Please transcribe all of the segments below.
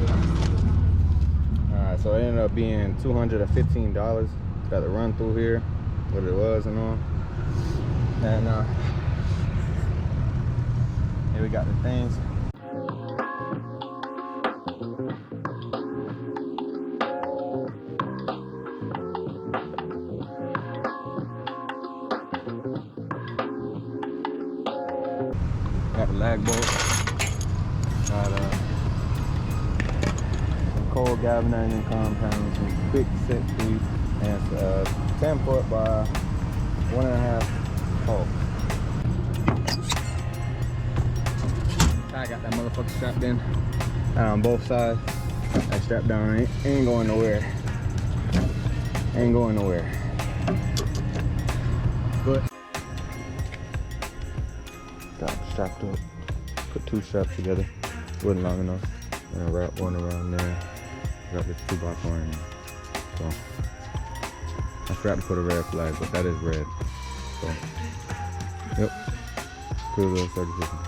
Alright, so it ended up being $215. Got to run through here, what it was and all. And here we got the things. Got the lag bolt. Got some cold galvanizing compound, some quick set piece, and 10 foot by 1.5 pole. I got that motherfucker strapped in. On both sides. That strap down ain't going nowhere. Ain't going nowhere. But got it strapped up. Put 2 straps together. Wasn't long enough. And I wrap one around there. Got this 2x on. So I forgot to put a red flag, but that is red. So yep. Cool little certification.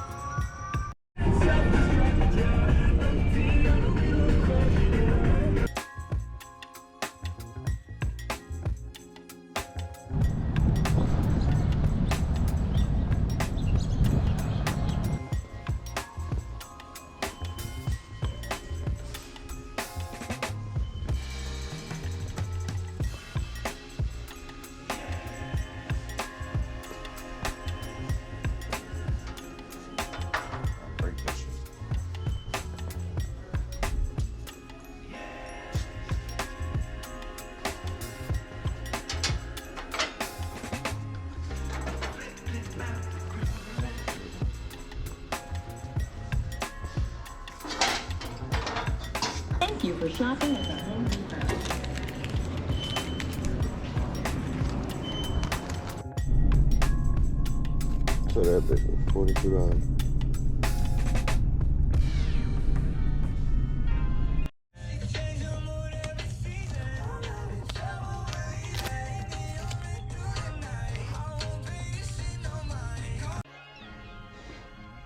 Thank you for shopping at the Home Depot. So that bitch was $42.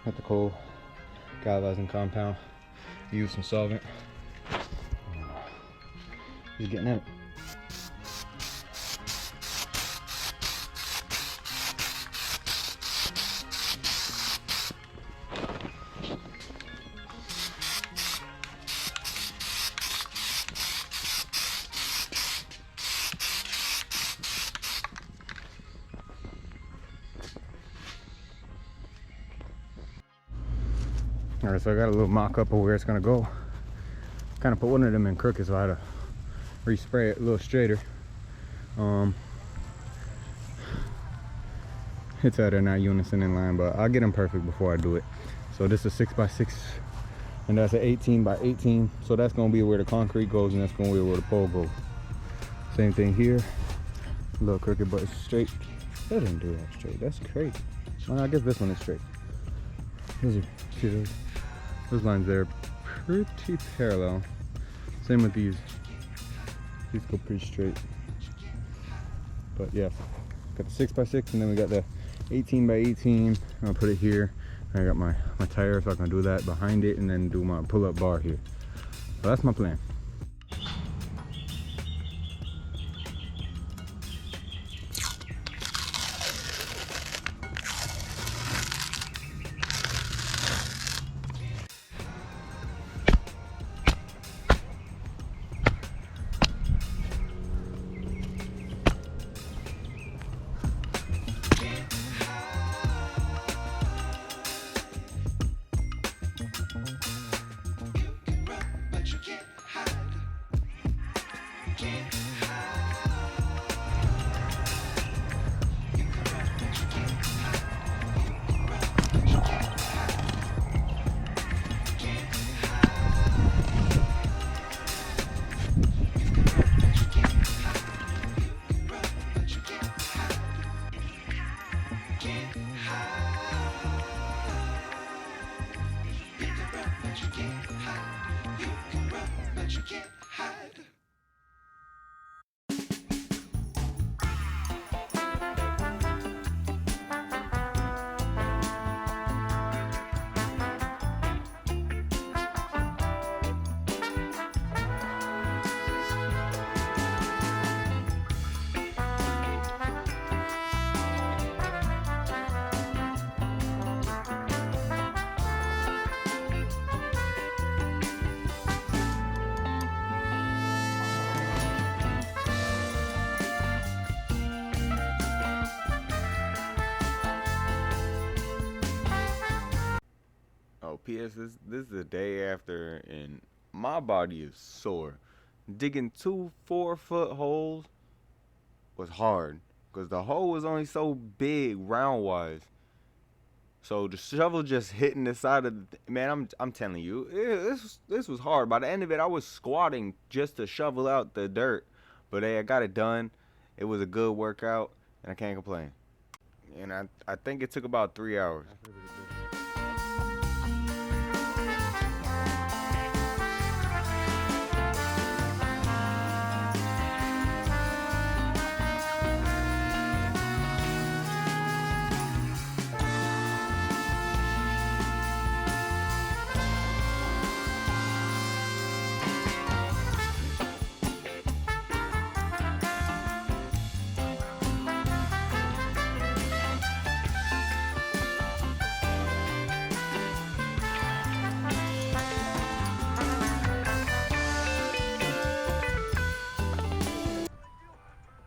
Got the cold galvanizing compound. Use some solvent. Just getting it. Alright, so I got a little mock-up of where it's gonna go. Kind of put one of them in crooked, so I had to respray it a little straighter. It's they're not unison in line, but I'll get them perfect before I do it. So this is 6x6, and that's an 18x18. So that's gonna be where the concrete goes, and that's gonna be where the pole goes. Same thing here. A little crooked, but it's straight. That didn't do that straight. That's crazy. Well, I guess this one is straight. See those lines there, pretty parallel. Same with these. These go pretty straight. But yeah, got the 6x6, and then we got the 18x18. I'll put it here. I got my tire, so I can do that behind it, and then do my pull-up bar here. So that's my plan. PS, this is the day after, and my body is sore. Digging 2 4-foot holes was hard because the hole was only so big round wise. So the shovel just hitting the side of man. I'm telling you, this was hard. By the end of it, I was squatting just to shovel out the dirt. But hey, I got it done. It was a good workout, and I can't complain. And I think it took about 3 hours.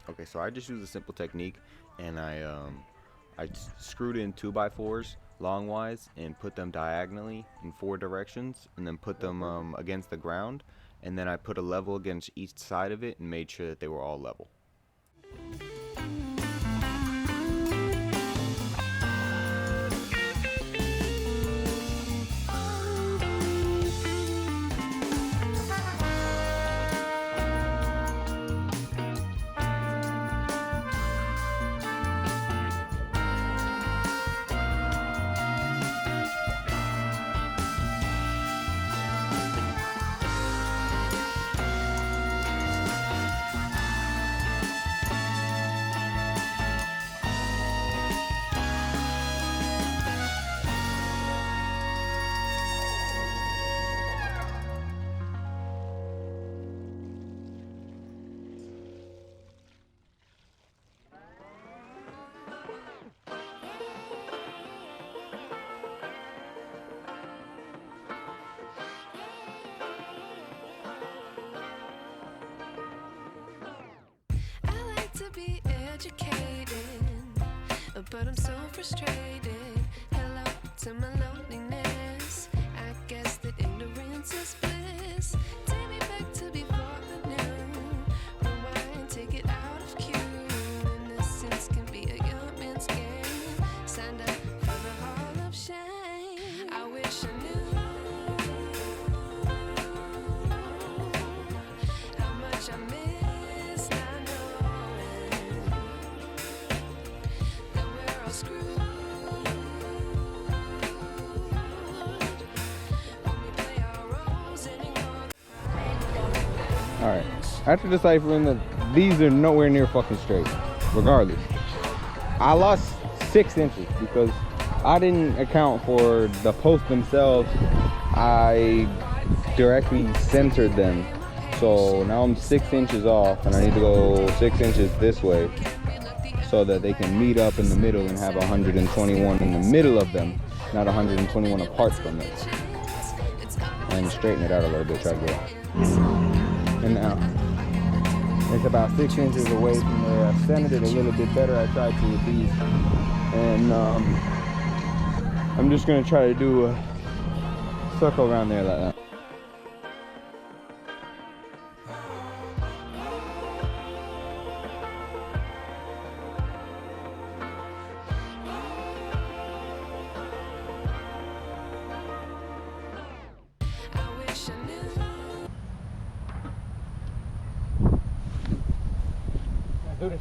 Okay, so I just used a simple technique, and I screwed in 2x4s longwise and put them diagonally in 4 directions, and then put them against the ground, and then I put a level against each side of it and made sure that they were all level. Be educated, but I'm so frustrated. Hello to my loneliness. I guess that ignorance is bliss. Take me back to before the noon. Rewind, take it out of cue. Innocence can be a young man's game. Signed up for the hall of shame. I wish I knew how much I miss. Alright, after deciphering that these are nowhere near fucking straight, regardless. I lost 6 inches because I didn't account for the posts themselves. I directly centered them. So now I'm 6 inches off, and I need to go 6 inches this way so that they can meet up in the middle and have 121 in the middle of them, not 121 apart from it. And straighten it out a little bit, try to go. And now it's about 6 inches away from where I centered it a little bit better. I tried to with these, and I'm just gonna try to do a circle around there like that. Do this.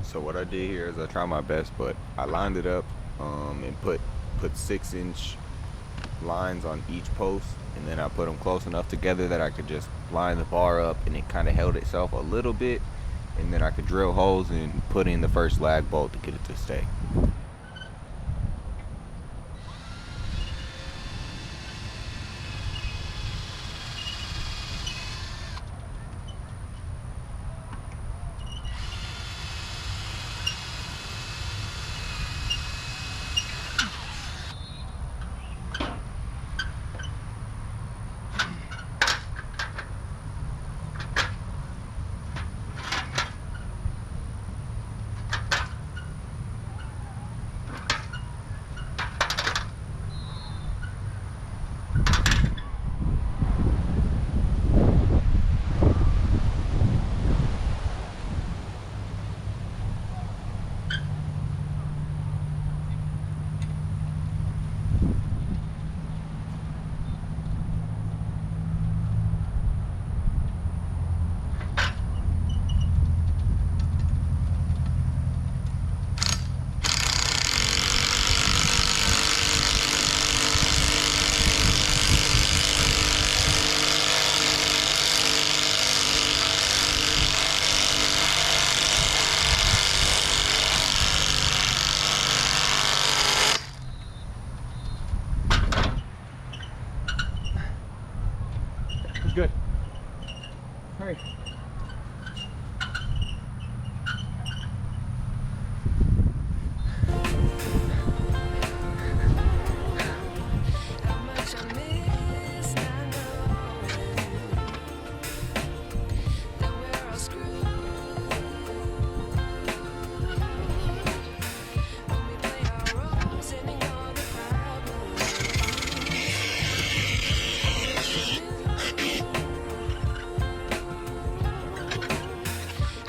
So what I did here is I tried my best, but I lined it up and put 6-inch lines on each post, and then I put them close enough together that I could just line the bar up, and it kind of held itself a little bit. and then I could drill holes and put in the first lag bolt to get it to stay. Good. Hurry. How much I miss not knowing that we're all screwed when we play our roles and ignore the problems.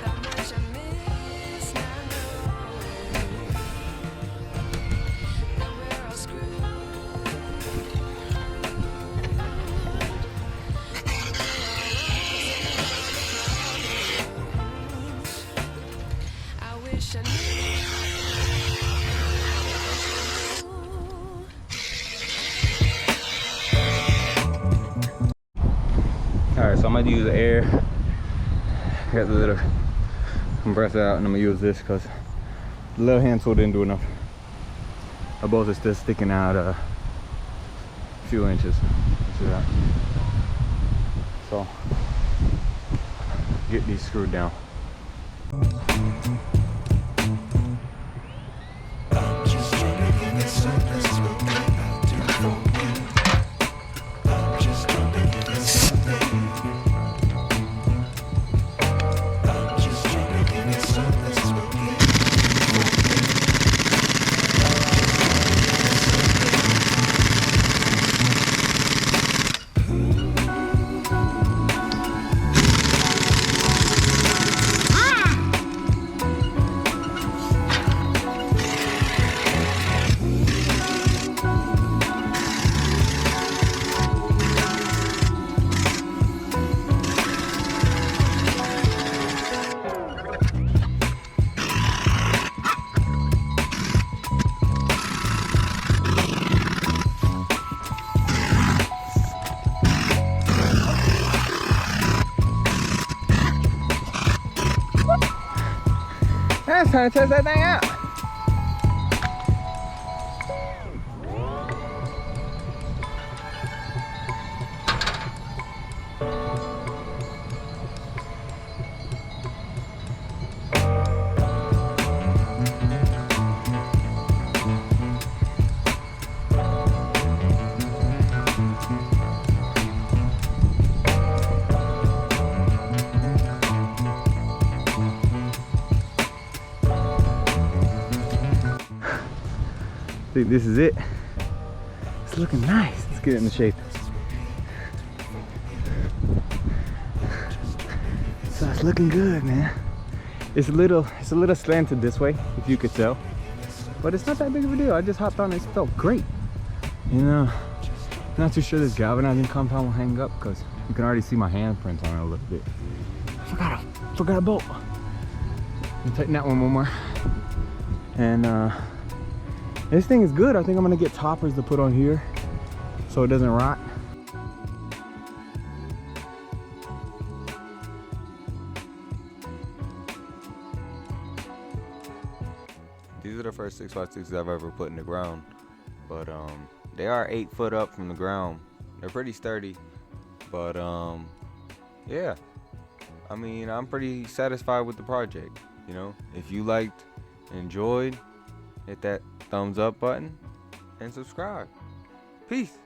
How much I miss not knowing that we're all screwed. I wish I knew. Alright, so I'm gonna use the air. Got the little compressor out, and I'm gonna use this because the little hand tool didn't do enough. Our bolts are still sticking out a few inches. See that? So get these screwed down. It's time to test that thing out. I think this is it. It's looking nice. Let's get it in the shape. So it's looking good, man. It's a little slanted this way, if you could tell. But it's not that big of a deal. I just hopped on it. It felt great. You know, not too sure this galvanizing compound will hang up because you can already see my handprints on it a little bit. Forgot a bolt. I'll tighten that one more. And this thing is good. I think I'm gonna get toppers to put on here so it doesn't rot. first 6x6s I've ever put in the ground. But they are 8 foot up from the ground. They're pretty sturdy. But yeah. I mean, I'm pretty satisfied with the project. You know, if you liked, enjoyed, hit that thumbs up button and subscribe. Peace.